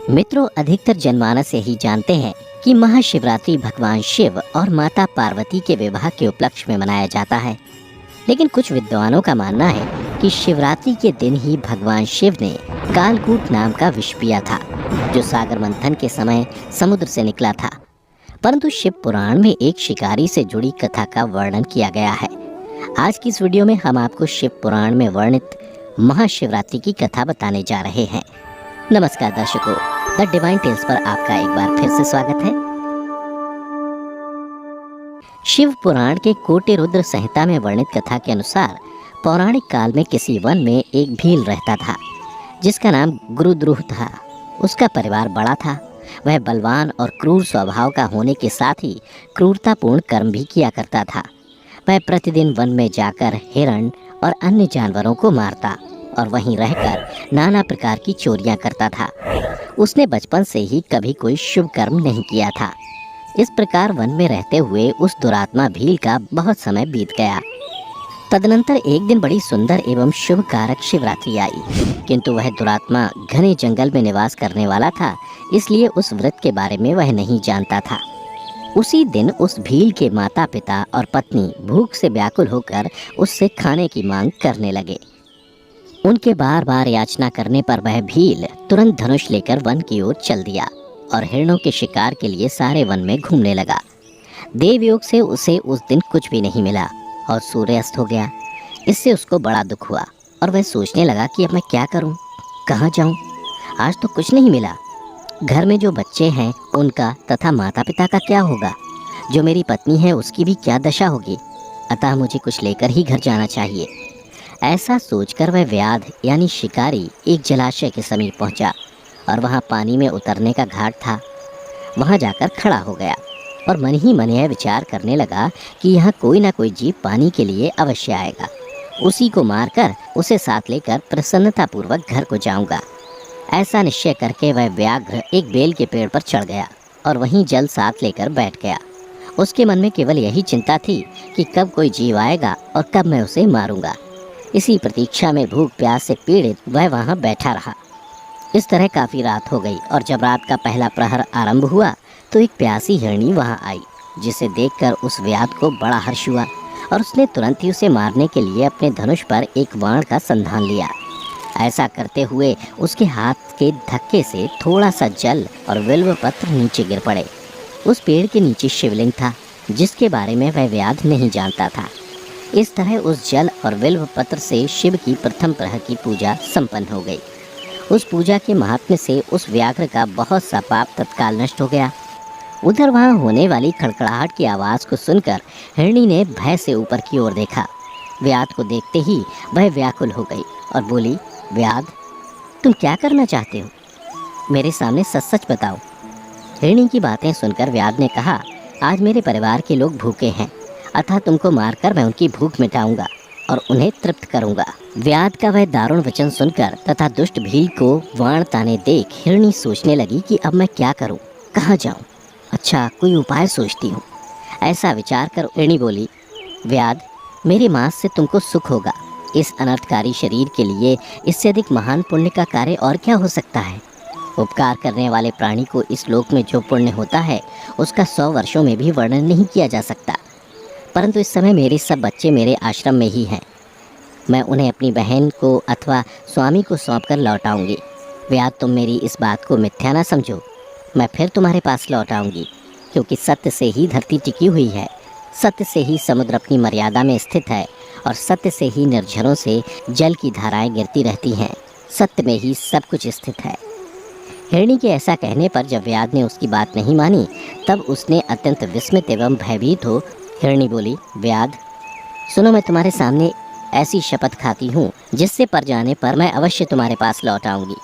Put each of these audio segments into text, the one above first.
मित्रों, अधिकतर जनमानस यही जानते हैं कि महाशिवरात्रि भगवान शिव और माता पार्वती के विवाह के उपलक्ष्य में मनाया जाता है। लेकिन कुछ विद्वानों का मानना है कि शिवरात्रि के दिन ही भगवान शिव ने कालकूट नाम का विष पिया था, जो सागर मंथन के समय समुद्र से निकला था। परंतु शिव पुराण में एक शिकारी से जुड़ी कथा का वर्णन किया गया है। आज की इस वीडियो में हम आपको शिव पुराण में वर्णित महाशिवरात्रि की कथा बताने जा रहे हैं। नमस्कार दर्शकों, द डिवाइन टेल्स पर आपका एक बार फिर से स्वागत है। शिव पुराण के कोटि रुद्र संहिता में वर्णित कथा के अनुसार पौराणिक काल में किसी वन में एक भील रहता था, जिसका नाम गुरुद्रुह था। उसका परिवार बड़ा था। वह बलवान और क्रूर स्वभाव का होने के साथ ही क्रूरतापूर्ण कर्म भी किया करता था। वह प्रतिदिन वन में जाकर हिरण और अन्य जानवरों को मारता और वहीं रहकर नाना प्रकार की चोरियां करता था। उसने बचपन से ही कभी कोई शुभ कर्म नहीं किया था। इस प्रकार वन में रहते हुए उस दुरात्मा भील का बहुत समय बीत गया। तदनंतर एक दिन बड़ी सुंदर एवं शुभ कारक शिवरात्रि आई, किंतु वह दुरात्मा घने जंगल में निवास करने वाला था, इसलिए उस व्रत के बारे में वह नहीं जानता था। उसी दिन उस भील के माता पिता और पत्नी भूख से व्याकुल होकर उससे खाने की मांग करने लगे। उनके बार बार याचना करने पर वह भील तुरंत धनुष लेकर वन की ओर चल दिया और हिरणों के शिकार के लिए सारे वन में घूमने लगा। देवयोग से उसे उस दिन कुछ भी नहीं मिला और सूर्यास्त हो गया। इससे उसको बड़ा दुख हुआ और वह सोचने लगा कि अब मैं क्या करूं, कहाँ जाऊं। आज तो कुछ नहीं मिला। घर में जो बच्चे हैं उनका तथा माता पिता का क्या होगा, जो मेरी पत्नी है उसकी भी क्या दशा होगी। अतः मुझे कुछ लेकर ही घर जाना चाहिए। ऐसा सोचकर वह व्याध यानी शिकारी एक जलाशय के समीप पहुंचा और वहां पानी में उतरने का घाट था। वहां जाकर खड़ा हो गया और मन ही मन यह विचार करने लगा कि यहाँ कोई ना कोई जीव पानी के लिए अवश्य आएगा। उसी को मारकर उसे साथ लेकर प्रसन्नतापूर्वक घर को जाऊंगा। ऐसा निश्चय करके वह व्याघ्र एक बेल के पेड़ पर चढ़ गया और वहीं जल साथ लेकर बैठ गया। उसके मन में केवल यही चिंता थी कि कब कोई जीव आएगा और कब मैं उसे मारूंगा। इसी प्रतीक्षा में भूख प्यास से पीड़ित वह वहां बैठा रहा। इस तरह काफ़ी रात हो गई और जब रात का पहला प्रहर आरंभ हुआ तो एक प्यासी हिरणी वहां आई, जिसे देखकर उस व्याध को बड़ा हर्ष हुआ और उसने तुरंत ही उसे मारने के लिए अपने धनुष पर एक बाण का संधान लिया। ऐसा करते हुए उसके हाथ के धक्के से थोड़ा सा जल और बिल्व पत्र नीचे गिर पड़े। उस पेड़ के नीचे शिवलिंग था, जिसके बारे में वह व्याध नहीं जानता था। इस तरह उस जल और बिल्व पत्र से शिव की प्रथम प्रहर की पूजा संपन्न हो गई। उस पूजा के महात्म्य से उस व्याघ्र का बहुत सा पाप तत्काल नष्ट हो गया। उधर वहां होने वाली खड़खड़ाहट की आवाज़ को सुनकर हिरणी ने भय से ऊपर की ओर देखा। व्याध को देखते ही वह व्याकुल हो गई और बोली, व्याध, तुम क्या करना चाहते हो? मेरे सामने सच सच बताओ। हिरणी की बातें सुनकर व्याध ने कहा, आज मेरे परिवार के लोग भूखे हैं, अतः तुमको मारकर मैं उनकी भूख मिटाऊंगा और उन्हें तृप्त करूंगा। व्याध का वह दारुण वचन सुनकर तथा दुष्ट भील को वाण ताने देख हिरणी सोचने लगी कि अब मैं क्या करूं, कहाँ जाऊं। अच्छा, कोई उपाय सोचती हूँ। ऐसा विचार कर हिरणी बोली, व्याध, मेरे मांस से तुमको सुख होगा। इस अनर्थकारी शरीर के लिए इससे अधिक महान पुण्य का कार्य और क्या हो सकता है। उपकार करने वाले प्राणी को इस लोक में जो पुण्य होता है उसका 100 वर्षों में भी वर्णन नहीं किया जा सकता। परंतु इस समय मेरे सब बच्चे मेरे आश्रम में ही हैं। मैं उन्हें अपनी बहन को अथवा स्वामी को सौंपकर लौटाऊंगी। व्याध, तुम मेरी इस बात को मिथ्या ना समझो। मैं फिर तुम्हारे पास लौट आऊंगी, क्योंकि सत्य से ही धरती टिकी हुई है, सत्य से ही समुद्र अपनी मर्यादा में स्थित है और सत्य से ही निर्झरों से जल की धाराएं गिरती रहती हैं। सत्य में ही सब कुछ स्थित है। हिरणी के ऐसा कहने पर जब व्याध ने उसकी बात नहीं मानी, तब उसने अत्यंत विस्मित एवं भयभीत हो हिरणी बोली, व्याध, सुनो, मैं तुम्हारे सामने ऐसी शपथ खाती हूँ जिससे पर जाने पर मैं अवश्य तुम्हारे पास लौट आऊँगी।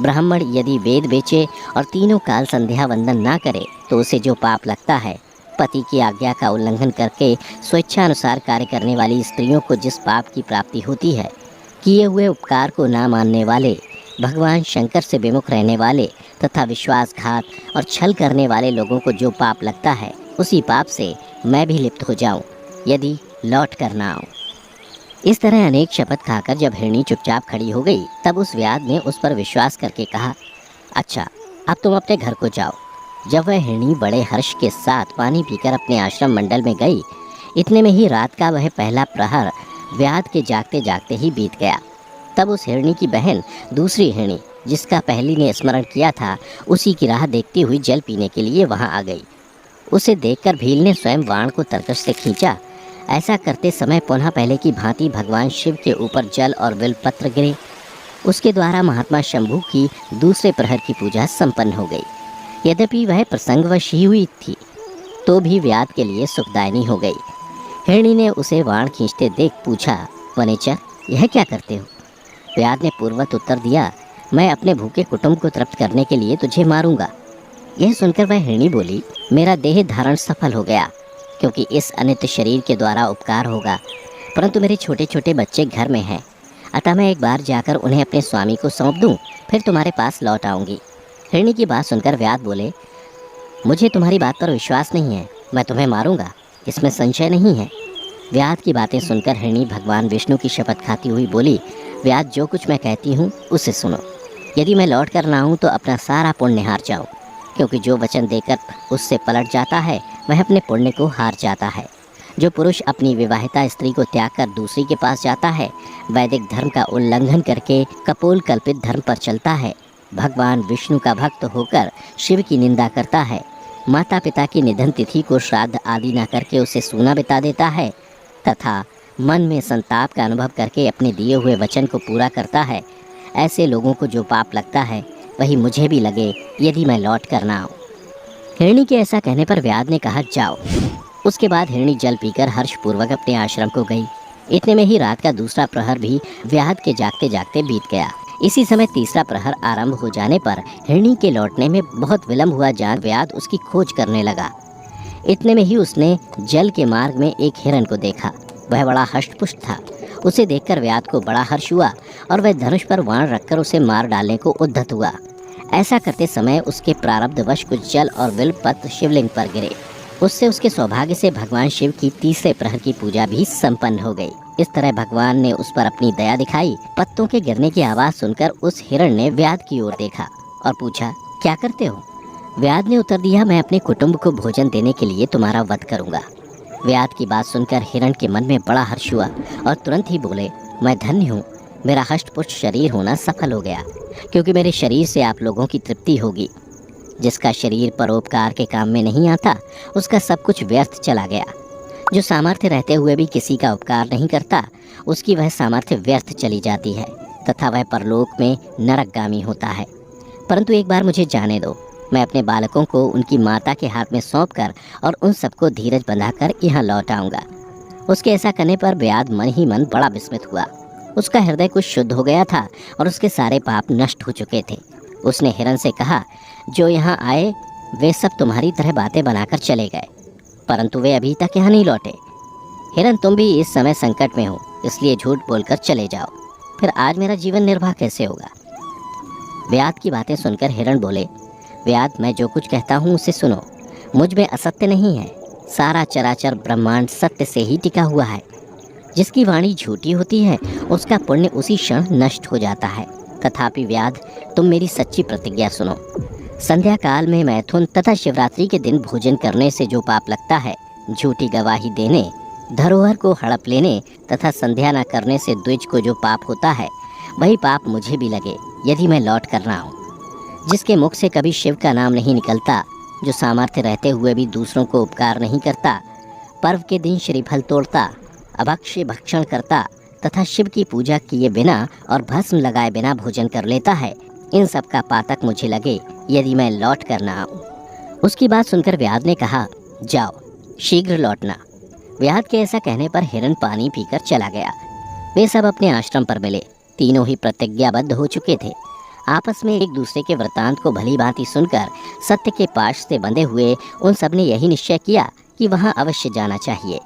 ब्राह्मण यदि वेद बेचे और तीनों काल संध्या वंदन ना करे तो उसे जो पाप लगता है, पति की आज्ञा का उल्लंघन करके स्वेच्छानुसार कार्य करने वाली स्त्रियों को जिस पाप की प्राप्ति होती है, किए हुए उपकार को ना मानने वाले, भगवान शंकर से विमुख रहने वाले तथा विश्वासघात और छल करने वाले लोगों को जो पाप लगता है, उसी पाप से मैं भी लिप्त हो जाऊं यदि लौट कर ना आऊं। इस तरह अनेक शपथ खाकर जब हिरणी चुपचाप खड़ी हो गई, तब उस व्याध ने उस पर विश्वास करके कहा, अच्छा, अब तुम अपने घर को जाओ। जब वह हिरणी बड़े हर्ष के साथ पानी पीकर अपने आश्रम मंडल में गई, इतने में ही रात का वह पहला प्रहर व्याध के जागते जागते ही बीत गया। तब उस हिरणी की बहन दूसरी हिरणी, जिसका पहली ने स्मरण किया था, उसी की राह देखती हुई जल पीने के लिए वहां आ गई। उसे देखकर भील ने स्वयं बाण को तरकश से खींचा। ऐसा करते समय पुनः पहले की भांति भगवान शिव के ऊपर जल और बिलपत्र गिरे। उसके द्वारा महात्मा शंभू की दूसरे प्रहर की पूजा संपन्न हो गई। यद्यपि वह प्रसंगवश ही हुई थी, तो भी व्याध के लिए सुखदायिनी हो गई। हिरणी ने उसे बाण खींचते देख पूछा, वनेचर, यह क्या करते हो? व्याध ने पूर्वत उत्तर दिया, मैं अपने भूखे कुटुंब को तृप्त करने के लिए तुझे मारूंगा। यह सुनकर वह हिरणी बोली, मेरा देह धारण सफल हो गया, क्योंकि इस अनित्य शरीर के द्वारा उपकार होगा, परंतु मेरे छोटे छोटे बच्चे घर में हैं, अतः मैं एक बार जाकर उन्हें अपने स्वामी को सौंप दूं, फिर तुम्हारे पास लौट आऊंगी। हिरणी की बात सुनकर व्याध बोले, मुझे तुम्हारी बात पर विश्वास नहीं है, मैं तुम्हें मारूंगा, इसमें संशय नहीं है। व्याध की बातें सुनकर हिरणी भगवान विष्णु की शपथ खाती हुई बोली, व्याध, जो कुछ मैं कहती हूँ उसे सुनो। यदि मैं लौट कर ना आऊँ तो अपना सारा पुण्य हार जाऊँ, क्योंकि जो वचन देकर उससे पलट जाता है वह अपने पुण्य को हार जाता है। जो पुरुष अपनी विवाहिता स्त्री को त्याग कर दूसरी के पास जाता है, वैदिक धर्म का उल्लंघन करके कपोल कल्पित धर्म पर चलता है, भगवान विष्णु का भक्त होकर शिव की निंदा करता है, माता पिता की निधन तिथि को श्राद्ध आदि न करके उसे सूना बिता देता है, तथा मन में संताप का अनुभव करके अपने दिए हुए वचन को पूरा करता है, ऐसे लोगों को जो पाप लगता है वही मुझे भी लगे यदि मैं लौट कर ना आऊँ। हिरणी के ऐसा कहने पर व्याध ने कहा, जाओ। उसके बाद हिरणी जल पीकर हर्षपूर्वक अपने आश्रम को गई। इतने में ही रात का दूसरा प्रहर भी व्याध के जागते जागते बीत गया। इसी समय तीसरा प्रहर आरंभ हो जाने पर हिरणी के लौटने में बहुत विलंब हुआ जान व्याध उसकी खोज करने लगा। इतने में ही उसने जल के मार्ग में एक हिरण को देखा। वह बड़ा हष्टपुष्ट था। उसे देखकर व्याध को बड़ा हर्ष हुआ और वह धनुष पर बाण रखकर उसे मार डालने को उद्यत हुआ। ऐसा करते समय उसके प्रारब्धवश कुछ जल और बिल्वपत्र शिवलिंग पर गिरे। उससे उसके सौभाग्य से भगवान शिव की तीसरे प्रहर की पूजा भी संपन्न हो गई। इस तरह भगवान ने उस पर अपनी दया दिखाई। पत्तों के गिरने की आवाज सुनकर उस हिरण ने व्याध की ओर देखा और पूछा, क्या करते हो? व्याध ने उत्तर दिया, मैं अपने कुटुंब को भोजन देने के लिए तुम्हारा वध करूंगा। व्याध की बात सुनकर हिरण के मन में बड़ा हर्ष हुआ और तुरंत ही बोले, मैं धन्य हूँ, मेरा हष्टपुष्ट शरीर होना सफल हो गया, क्योंकि मेरे शरीर से आप लोगों की तृप्ति होगी। जिसका शरीर परोपकार के काम में नहीं आता, उसका सब कुछ व्यर्थ चला गया। जो सामर्थ्य रहते हुए भी किसी का उपकार नहीं करता, उसकी वह सामर्थ्य व्यर्थ चली जाती है तथा वह परलोक में नरकगामी होता है। परंतु एक बार मुझे जाने दो, मैं अपने बालकों को उनकी माता के हाथ में सौंपकर और उन सबको धीरज बंधाकर यहाँ लौट आऊँगा। उसके ऐसा करने पर व्याध मन ही मन बड़ा विस्मित हुआ। उसका हृदय कुछ शुद्ध हो गया था और उसके सारे पाप नष्ट हो चुके थे। उसने हिरण से कहा, जो यहाँ आए वे सब तुम्हारी तरह बातें बनाकर चले गए, परंतु वे अभी तक यहाँ नहीं लौटे। हिरण, तुम भी इस समय संकट में हो, इसलिए झूठ बोलकर चले जाओ, फिर आज मेरा जीवन निर्वाह कैसे होगा? व्याध की बातें सुनकर हिरण बोले, व्याध, मैं जो कुछ कहता हूँ उसे सुनो। मुझ में असत्य नहीं है। सारा चराचर ब्रह्मांड सत्य से ही टिका हुआ है। जिसकी वाणी झूठी होती है उसका पुण्य उसी क्षण नष्ट हो जाता है। तथापि व्याध, तुम मेरी सच्ची प्रतिज्ञा सुनो। संध्या काल में मैथुन तथा शिवरात्रि के दिन भोजन करने से जो पाप लगता है, झूठी गवाही देने, धरोहर को हड़प लेने तथा संध्या न करने से द्विज को जो पाप होता है, वही पाप मुझे भी लगे यदि मैं लौट कर ना आऊँ। जिसके मुख से कभी शिव का नाम नहीं निकलता, जो सामर्थ्य रहते हुए भी दूसरों को उपकार नहीं करता, पर्व के दिन श्रीफल तोड़ता, अभक्ष्य भक्षण करता तथा शिव की पूजा किए बिना और भस्म लगाए बिना भोजन कर लेता है, इन सब का पातक मुझे लगे यदि मैं लौट कर ना आऊँ। उसकी बात सुनकर व्याध ने कहा, जाओ, शीघ्र लौटना। व्याध के ऐसा कहने पर हिरण पानी पीकर चला गया। वे सब अपने आश्रम पर मिले। तीनों ही प्रतिज्ञाबद्ध हो चुके थे। आपस में एक दूसरे के वृतांत को भली भांति सुनकर सत्य के पाश से बंधे हुए उन सब ने यही निश्चय किया कि वहां अवश्य जाना चाहिए।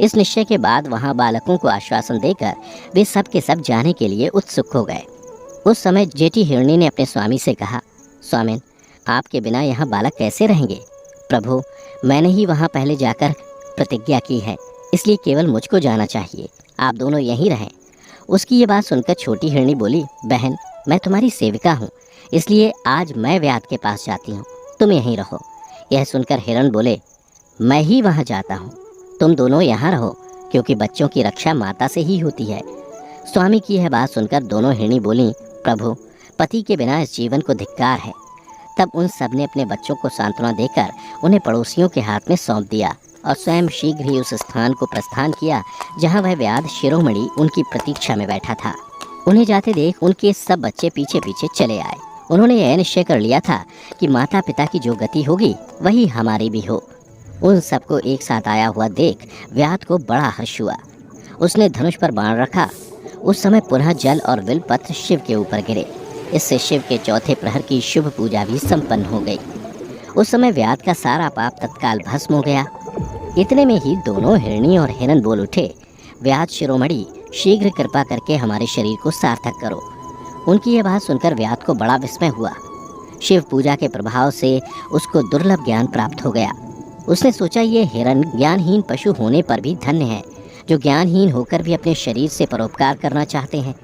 इस निश्चय के बाद वहां बालकों को आश्वासन देकर वे सब के सब जाने के लिए उत्सुक हो गए। उस समय जेठी हिरणी ने अपने स्वामी से कहा, स्वामिन, आपके बिना यहाँ बालक कैसे रहेंगे? प्रभु, मैंने ही वहाँ पहले जाकर प्रतिज्ञा की है, इसलिए केवल मुझको जाना चाहिए, आप दोनों यहीं रहें। उसकी ये बात सुनकर छोटी हिरणी बोली, बहन, मैं तुम्हारी सेविका हूँ, इसलिए आज मैं व्याध के पास जाती हूँ, तुम यहीं रहो। यह सुनकर हिरण बोले, मैं ही वहाँ जाता हूँ, तुम दोनों यहाँ रहो, क्योंकि बच्चों की रक्षा माता से ही होती है। स्वामी की यह बात सुनकर दोनों हिरणी बोली, प्रभु, पति के बिना इस जीवन को धिक्कार है। तब उन सब ने अपने बच्चों को सांत्वना देकर उन्हें पड़ोसियों के हाथ में सौंप दिया और स्वयं शीघ्र ही उस स्थान को प्रस्थान किया जहाँ वह व्याध शिरोमणि उनकी प्रतीक्षा में बैठा था। उन्हें जाते देख उनके सब बच्चे पीछे पीछे चले आए। उन्होंने यह निश्चय कर लिया था कि माता पिता की जो गति होगी वही हमारी भी हो। उन सबको एक साथ आया हुआ देख व्याध को बड़ा हर्ष हुआ। उसने धनुष पर बाण रखा। उस समय पुनः जल और बिलपत्र शिव के ऊपर गिरे। इससे शिव के चौथे प्रहर की शुभ पूजा भी संपन्न हो गई। उस समय व्याध का सारा पाप तत्काल भस्म हो गया। इतने में ही दोनों हिरणी और हिरण बोल उठे, व्याध शिरोमणि, शीघ्र कृपा करके हमारे शरीर को सार्थक करो। उनकी यह बात सुनकर व्याध को बड़ा विस्मय हुआ। शिव पूजा के प्रभाव से उसको दुर्लभ ज्ञान प्राप्त हो गया। उसने सोचा, ये हिरण ज्ञानहीन पशु होने पर भी धन्य है, जो ज्ञानहीन होकर भी अपने शरीर से परोपकार करना चाहते हैं।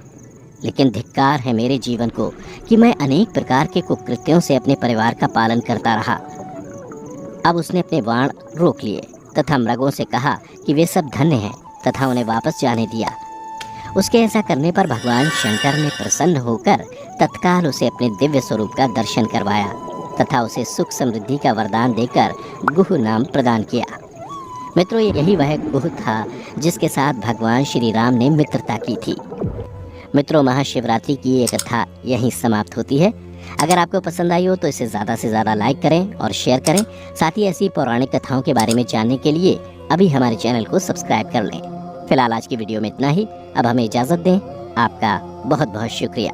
लेकिन धिक्कार है मेरे जीवन को कि मैं अनेक प्रकार के कुकृत्यों से अपने परिवार का पालन करता रहा। अब उसने अपने बाण रोक लिए तथा मृगों से कहा कि वे सब धन्य हैं तथा उन्हें वापस जाने दिया। उसके ऐसा करने पर भगवान शंकर ने प्रसन्न होकर तत्काल उसे अपने दिव्य स्वरूप का दर्शन करवाया तथा उसे सुख समृद्धि का वरदान देकर गुह नाम प्रदान किया। मित्रों, यही वह गुह था जिसके साथ भगवान श्री राम ने मित्रता की थी। मित्रों, महाशिवरात्रि की ये कथा यहीं समाप्त होती है। अगर आपको पसंद आई हो तो इसे ज़्यादा से ज़्यादा लाइक करें और शेयर करें। साथ ही ऐसी पौराणिक कथाओं के बारे में जानने के लिए अभी हमारे चैनल को सब्सक्राइब कर लें। फिलहाल आज की वीडियो में इतना ही। अब हमें इजाज़त दें। आपका बहुत बहुत शुक्रिया।